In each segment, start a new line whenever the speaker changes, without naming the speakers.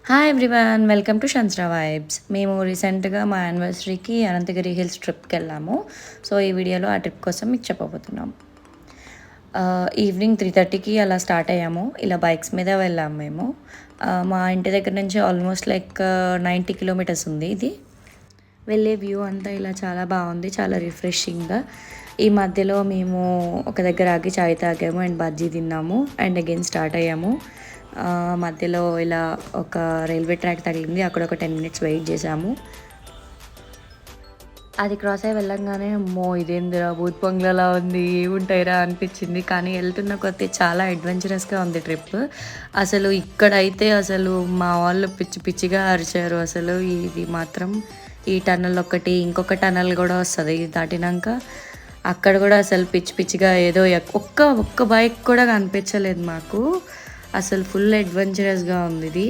Hi everyone, welcome to షన్స్రా vibes. మేము రీసెంట్గా మా యానివర్సరీకి అనంతగిరి హిల్స్ ట్రిప్కి వెళ్ళాము. సో ఈ వీడియోలో ఆ ట్రిప్ కోసం మీకు చెప్పబోతున్నాం. ఈవినింగ్ 3:30కి అలా స్టార్ట్ అయ్యాము. ఇలా బైక్స్ మీద వెళ్ళాము మేము. మా ఇంటి దగ్గర నుంచి ఆల్మోస్ట్ లైక్ 90 కిలోమీటర్స్ ఉంది ఇది. వెళ్ళే వ్యూ అంతా ఇలా చాలా బాగుంది, చాలా రిఫ్రెషింగ్గా. ఈ మధ్యలో మేము ఒక దగ్గర ఆగి చాయ్ తాగాము అండ్ బజ్జీ తిన్నాము అండ్ అగైన్ స్టార్ట్ అయ్యాము. మధ్యలో ఇలా ఒక రైల్వే ట్రాక్ తగిలింది, అక్కడ ఒక 10 మినిట్స్ వెయిట్ చేసాము. అది క్రాస్ అయ్యి వెళ్ళంగానే అమ్మో ఇదేందిరా భూత్ బంగ్లాలా ఉంది, ఏముంటాయిరా అనిపించింది. కానీ వెళ్తున్న కొద్దీ చాలా అడ్వెంచరస్గా ఉంది ట్రిప్. అసలు ఇక్కడైతే అసలు మా వాళ్ళు పిచ్చి పిచ్చిగా అరిచారు. అసలు ఇది మాత్రం ఈ టన్నల్ ఒకటి, ఇంకొక టన్నల్ కూడా వస్తుంది ఇది దాటినాక. అక్కడ కూడా అసలు పిచ్చి పిచ్చిగా ఏదో ఒక్క బైక్ కూడా కనిపించలేదు మాకు. అసలు ఫుల్ అడ్వెంచరస్గా ఉంది ఇది.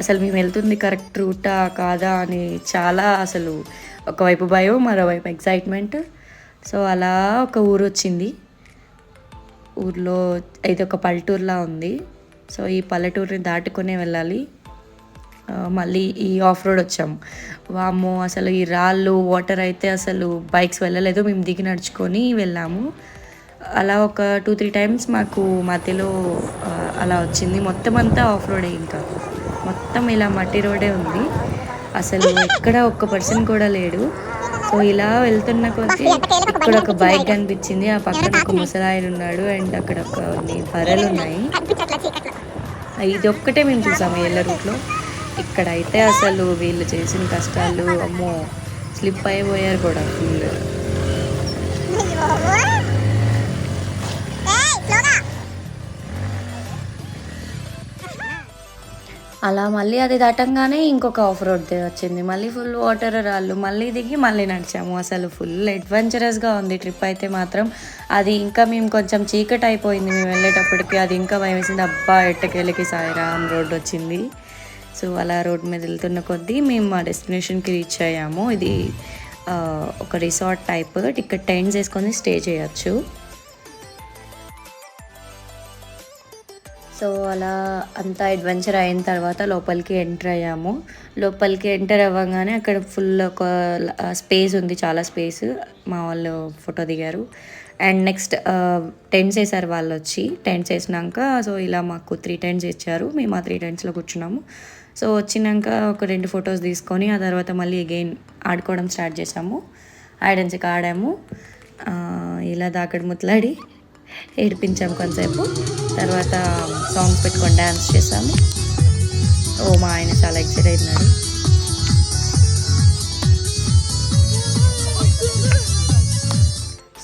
అసలు మేము వెళ్తుంది కరెక్ట్ రూటా కాదా అని చాలా అసలు ఒకవైపు భయం, మరోవైపు ఎక్సైట్మెంట్. సో అలా ఒక ఊరు వచ్చింది. ఊర్లో అయితే ఒక పల్లెటూరులా ఉంది. సో ఈ పల్లెటూరుని దాటుకునే వెళ్ళాలి. మళ్ళీ ఈ ఆఫ్ రోడ్ వచ్చాము. వామ్మో అసలు ఈ రాళ్ళు వాటర్ అయితే అసలు బైక్స్ వెళ్ళలేదు, మేము దిగి నడుచుకొని వెళ్ళాము. అలా ఒక 2-3 టైమ్స్ మాకు మధ్యలో అలా వచ్చింది. మొత్తం అంతా ఆఫ్ రోడే, ఇంకా మొత్తం ఇలా మట్టి రోడే ఉంది. అసలు ఎక్కడ ఒక్క పర్సన్ కూడా లేడు. సో ఇలా వెళ్తున్న కొద్దీ ఇక్కడ ఒక బైక్ కనిపించింది, ఆ పక్కన ఒక ముసలాయన ఉన్నాడు అండ్ అక్కడ కొన్ని బర్రెలు ఉన్నాయి. ఇది ఒక్కటే మేము చూసాము ఎల్ల రూట్లో. ఇక్కడైతే అసలు వీళ్ళు చేసిన కష్టాలు అమ్మో, స్లిప్ అయిపోయారు కూడా ఫుల్. అలా మళ్ళీ అది దాటంగానే ఇంకొక ఆఫ్ రోడ్ వచ్చింది. మళ్ళీ ఫుల్ వాటర్, రాళ్ళు, మళ్ళీ దిగి మళ్ళీ నడిచాము. అసలు ఫుల్ అడ్వెంచరస్గా ఉంది ట్రిప్ అయితే మాత్రం. అది ఇంకా మేము కొంచెం చీకటి అయిపోయింది మేము వెళ్ళేటప్పటికి, అది ఇంకా భయం వేసింది. అబ్బా ఎట్టకేళ్ళకి సాయిరామ్ రోడ్ వచ్చింది. సో అలా రోడ్ మీద వెళ్తున్న కొద్దీ మేము మా డెస్టినేషన్కి రీచ్ అయ్యాము. ఇది ఒక రిసార్ట్ టైప్, ఇక్కడ టెంట్స్ వేసుకొని స్టే చేయొచ్చు. సో అలా అంతా అడ్వెంచర్ అయిన తర్వాత లోపలికి ఎంటర్ అయ్యాము. లోపలికి ఎంటర్ అవ్వగానే అక్కడ ఫుల్ ఒక స్పేస్ ఉంది, చాలా స్పేస్. మా వాళ్ళు ఫోటో దిగారు అండ్ నెక్స్ట్ టెంట్స్ వేసారు వాళ్ళు వచ్చి. టెంట్స్ వేసినాక సో ఇలా మాకు 3 టెంట్స్ ఇచ్చారు, మేము ఆ 3 టెంట్స్లో కూర్చున్నాము. సో వచ్చినాక ఒక 2 ఫొటోస్ తీసుకొని ఆ తర్వాత మళ్ళీ అగైన్ ఆడుకోవడం స్టార్ట్ చేసాము. ఆడెన్స్కి ఆడాము. ఇలా దాకడి ముట్లాడి ఏడిపించాము కొంతసేపు. తర్వాత సాంగ్స్ పెట్టుకొని డ్యాన్స్ చేసాము. మా ఆయన చాలా ఎక్సైట్ అయినాడు.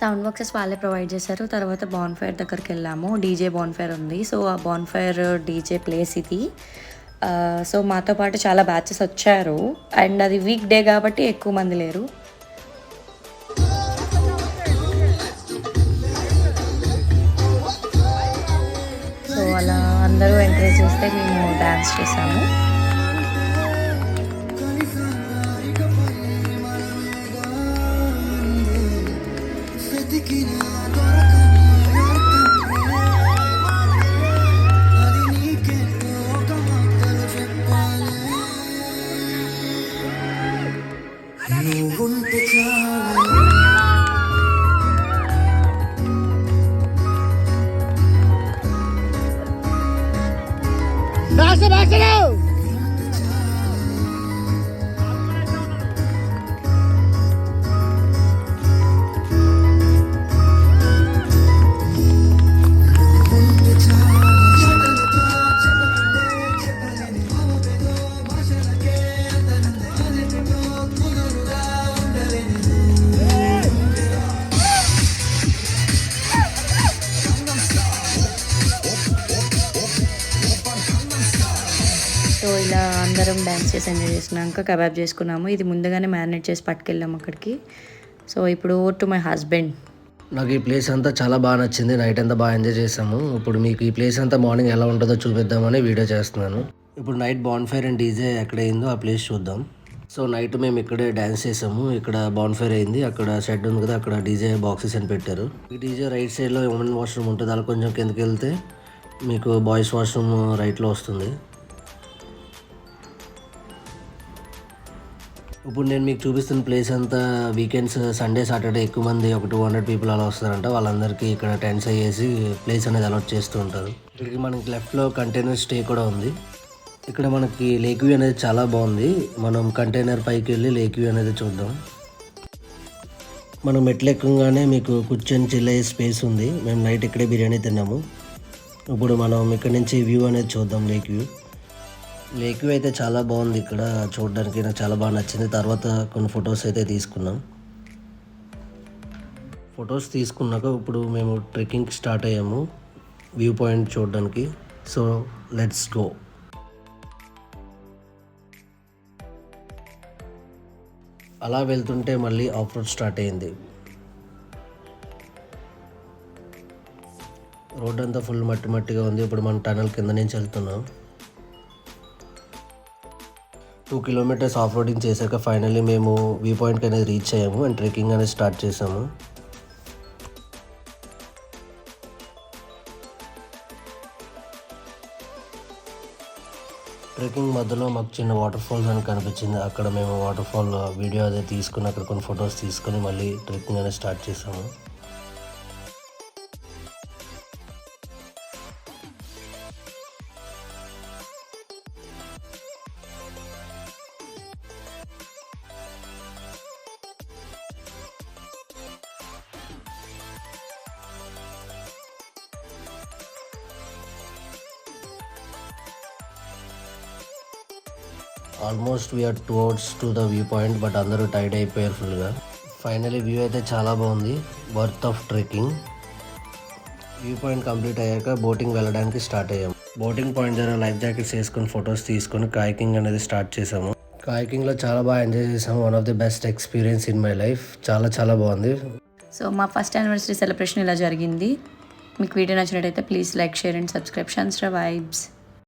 సౌండ్ బాక్సెస్ వాళ్ళే ప్రొవైడ్ చేశారు. తర్వాత బాన్ఫైర్ దగ్గరికి వెళ్ళాము. డీజే బాన్ఫైర్ ఉంది. సో ఆ బాన్ఫైర్ డీజే ప్లేస్ ఇది. సో మాతో పాటు చాలా బ్యాచెస్ వచ్చారు అండ్ అది వీక్ డే కాబట్టి ఎక్కువ మంది లేరు. సో అలా అందరూ ఎంకరేజ్ చేస్తే మేము డ్యాన్స్ చేసాము. సో ఇలా అందరం డ్యాన్స్ చేసి ఎంజాయ్ చేసినాక కబాబ్ చేసుకున్నాము. ఇది ముందుగానే మ్యారినేట్ చేసి పట్టుకెళ్ళాము అక్కడికి. సో ఇప్పుడు టు మై హస్బెండ్.
నాకు ఈ ప్లేస్ అంతా చాలా బాగా నచ్చింది. నైట్ అంతా బాగా ఎంజాయ్ చేసాము. ఇప్పుడు మీకు ఈ ప్లేస్ అంతా మార్నింగ్ ఎలా ఉంటుందో చూపిద్దామని వీడియో చేస్తున్నాను. ఇప్పుడు నైట్ బాన్ఫైర్ అండ్ డీజే ఎక్కడ అయిందో ఆ ప్లేస్ చూద్దాం. సో నైట్ మేము ఇక్కడే డ్యాన్స్ చేసాము. ఇక్కడ బాన్ఫైర్ అయింది, అక్కడ షెడ్ ఉంది కదా, అక్కడ డీజే బాక్సెస్ అని పెట్టారు. ఈ డీజే రైట్ సైడ్లో ఉమెన్ వాష్రూమ్ ఉంటుంది. అలా కొంచెం కిందకి వెళ్తే మీకు బాయ్స్ వాష్రూమ్ రైట్లో వస్తుంది. ఇప్పుడు నేను మీకు చూపిస్తున్న ప్లేస్ అంతా వీకెండ్స్ సండే సాటర్డే ఎక్కువ మంది ఒక 200 పీపుల్ అలా వస్తారంట. వాళ్ళందరికీ ఇక్కడ టెంట్స్ వేసి ప్లేస్ అనేది అలాట్ చేస్తూ ఉంటారు. ఇక్కడికి మనకి లెఫ్ట్లో కంటైనర్ స్టే కూడా ఉంది. ఇక్కడ మనకి లేక్ వ్యూ అనేది చాలా బాగుంది. మనం కంటైనర్ పైకి వెళ్ళి లేక్ వ్యూ అనేది చూద్దాం. మనం మెట్లు ఎక్కగానే మీకు కూర్చొని చిల్ అయ్యే స్పేస్ ఉంది. మేము నైట్ ఇక్కడే బిర్యానీ తిన్నాము. ఇప్పుడు మనం ఇక్కడ నుంచి వ్యూ అనేది చూద్దాం. లేక్ వ్యూ అయితే చాలా బాగుంది. ఇక్కడ చూడడానికి నాకు చాలా బాగా నచ్చింది. తర్వాత కొన్ని ఫొటోస్ అయితే తీసుకున్నాం. ఫొటోస్ తీసుకున్నాక ఇప్పుడు మేము ట్రెక్కింగ్కి స్టార్ట్ అయ్యాము వ్యూ పాయింట్ చూడడానికి. So let's go. అలా వెళ్తుంటే మళ్ళీ ఆఫ్ రోడ్ స్టార్ట్ అయింది. రోడ్ అంతా ఫుల్ మట్టిగా ఉంది. ఇప్పుడు మనం టనల్ కింద నుంచి వెళ్తున్నాం. 2 కిలోమీటర్స్ ఆఫ్ రోడింగ్ చేశాక ఫైనల్లీ మేము వ్యూ పాయింట్కి అనేది రీచ్ అయ్యాము అండ్ ట్రెక్కింగ్ అనేది స్టార్ట్ చేసాము. ట్రెక్కింగ్ మధ్యలో మాకు చిన్న వాటర్ ఫాల్స్ అని కనిపించింది. అక్కడ మేము వాటర్ ఫాల్ వీడియో అదే తీసుకుని అక్కడ కొన్ని ఫొటోస్ తీసుకొని మళ్ళీ ట్రెక్కింగ్ అనేది స్టార్ట్ చేసాము. Almost we are towards to the view point, but అందరూ టైడ్ అయిపోయారు ఫుల్గా. ఫైనలీ వ్యూ అయితే చాలా బాగుంది. Worth of trekking. View point complete అయ్యాక బోటింగ్ వెళ్ళడానికి స్టార్ట్ అయ్యాము. బోటింగ్ పాయింట్ దగ్గర లైఫ్ జాకెట్స్ వేసుకొని ఫొటోస్ తీసుకొని కాయకింగ్ అనేది స్టార్ట్ చేసాము. కాయకింగ్లో చాలా బాగా ఎంజాయ్ చేసాము. One of the best experience in my life. చాలా బాగుంది.
సో మా ఫస్ట్ యానివర్సరీ సెలబ్రేషన్ ఇలా జరిగింది. మీకు వీడియో నచ్చినట్టయితే please like, share and subscribe. షన్స్రా వైబ్స్.